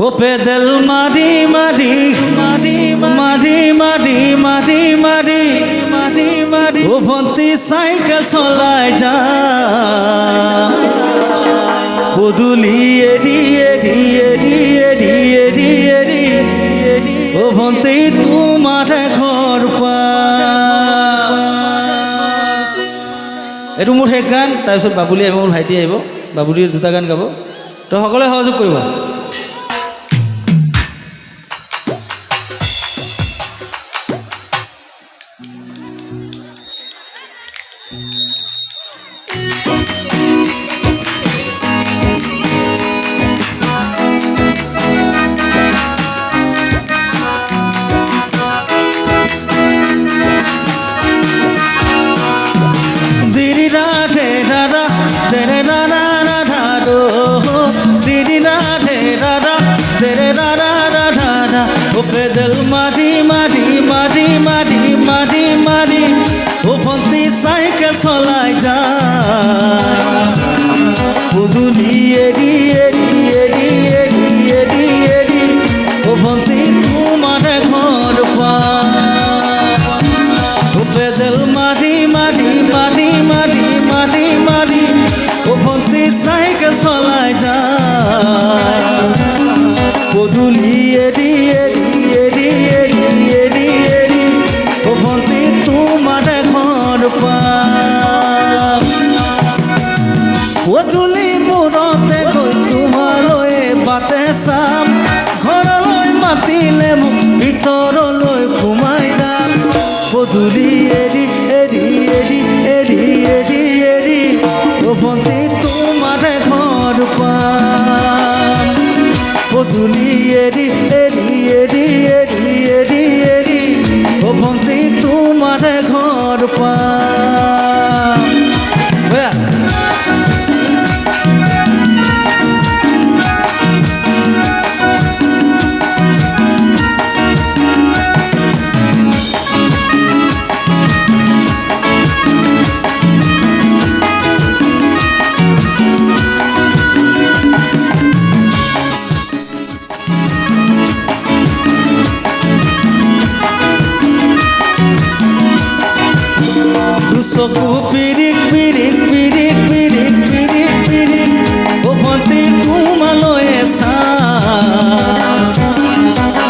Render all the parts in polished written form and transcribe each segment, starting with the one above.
ও পেদল মারি মারি মারি মারি মারি মারি মারি মারি মারি ও ভন্তি সাইকেল চলাই যা পদুলি এরি এরি এরি এরি এরি এরি ও ভন্তি তোমার ঘর পা এইটো মোৰ শেষ গান। তাৰপিছত বাবুলি আহিব, মোৰ ভাইটি আহিব, বাবুলিয়ে দুটা গান গাব। তো সকলোৱে সহযোগ কৰিব। O pedal mari mari mari mari mari mari o phonti cycle cholai ja puduli eri eri eri eri eri eri o phonti tumar ghor pa o pedal mari mari mari mari mari mari o phonti cycle cholai ja puduli eri eri eri eri eri eri o phonti tumar ghor pa puduli murate goi tumaloi bate sam ghorloi matile mu bitorloi khumai jam puduli eri eri eri eri eri eri o phonti tumar ghor pa পদুলি এরি এরি এরি এরি এরি এরি ও ভন্তি তোমার ঘর পা চকু পিরিক পিরিক পিরিক পিরিক পিরিক পিরিক ও ভন্তি তোমালৈ চা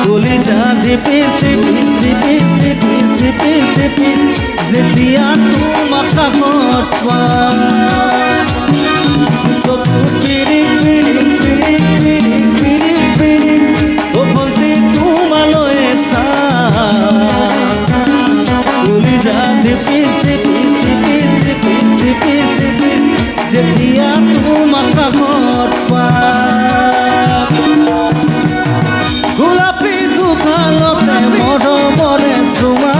গলি যা দিপিস দিপিস দিপিস দিপিস দিপিস দিপিস যেতিয়া তোমাক কাষত পা চকু পিরিক পিরিক পিরিক পিরিক পিরিক পিরিক ও ভন্তি তোমালৈ চা গলি যা দিপিস যেতিয়া তোমাক কাষত পা গোলাপী দুফালতে মৰমৰে চুমা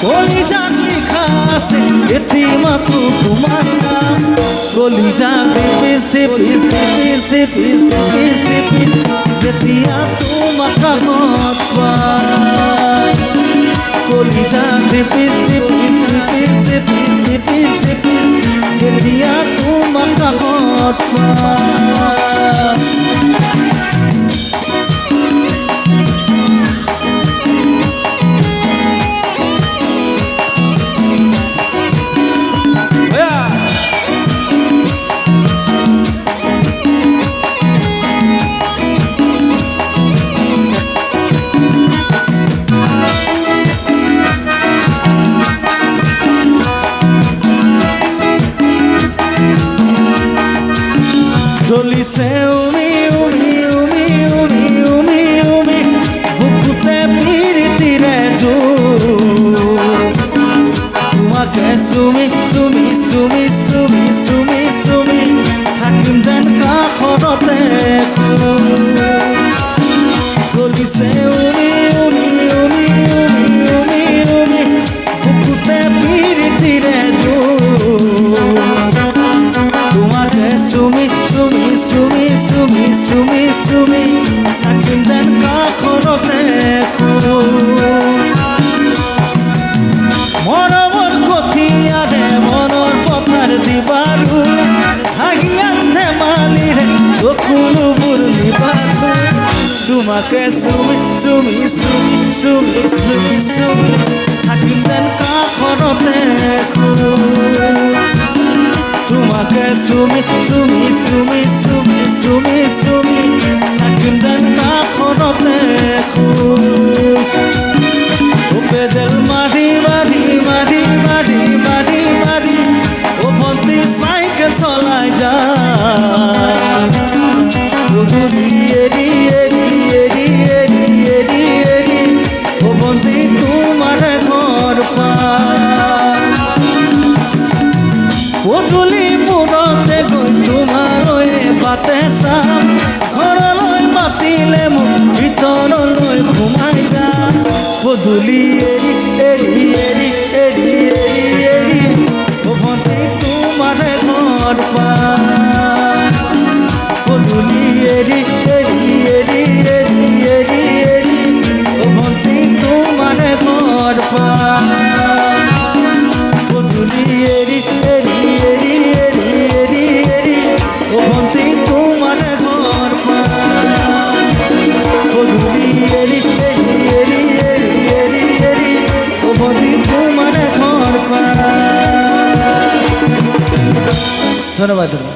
কলিজাত লিখা আছে এটিমাতো তোমাৰ নাম কলিজা দিপিস দিপিস দিপিস দিপিস দিপিস দিপিস যেতিয়া তোমাক কাষত পা কলিজা দিপিস দিপিস দিপিস দিপিস দিপিস দিপিস যেতিয়া তোমাক কাষত পা জ্বলিছে উমি উমি উমি উমি উমি উমি বুকুতে পিৰিতিৰে তোমাকে চুমি চুমি চুমি চুমি চুমি চুমি থাকিম যেন কাষতে জ্বলিছে উমি উমি উমি উমি উমি উমি বুকুতে পিৰিতিৰে তোমাকে চুমি চুমি চুমি চুমি চুমি চুমি থাকিম যেন কাষতে মৰমৰ কঠিয়াৰে মনৰ পথাৰ দিবাৰো হাঁহিয়ান ধেমালিৰে চকুলোবোৰ নিবাৰো তোমাকে চুমি চুমি চুমি চুমি চুমি চুমি থাকিম যেন কাষৰতে তোমাকে চুমি চুমি চুমি চুমি চুমি চুমি থাকিম যেন কাষৰতে পেডেল মাৰি মাৰি মাৰি মাৰি মাৰি মাৰি ও ভণ্টি চাইকেল চলাই যায় গধূলি এৰি এৰি এৰি এৰি এৰি এৰি ও ভণ্টি তোমাৰ ঘৰ গধূলি মূৰতে গৈ তোমালৈ বাটে চাম ঘৰলৈ মাতিলে মোক ভিতৰলৈ সোমাই যাম গধূলি এৰি এৰি এৰি এৰি এৰি এৰি ও ভণ্টি তোমাৰ ঘৰ গধূলি এৰি এৰি এৰি এৰি এৰি এৰি ও ভণ্টি তোমাৰ ঘৰ গধূলি এৰি এৰি এৰি এৰি এৰি এৰি ও ভণ্টি তোমাৰ ঘৰ গধূলি এৰি এৰি এৰি এৰি এৰি এৰি ও ভণ্টি তোমাৰ ঘৰ ধন্যবাদ।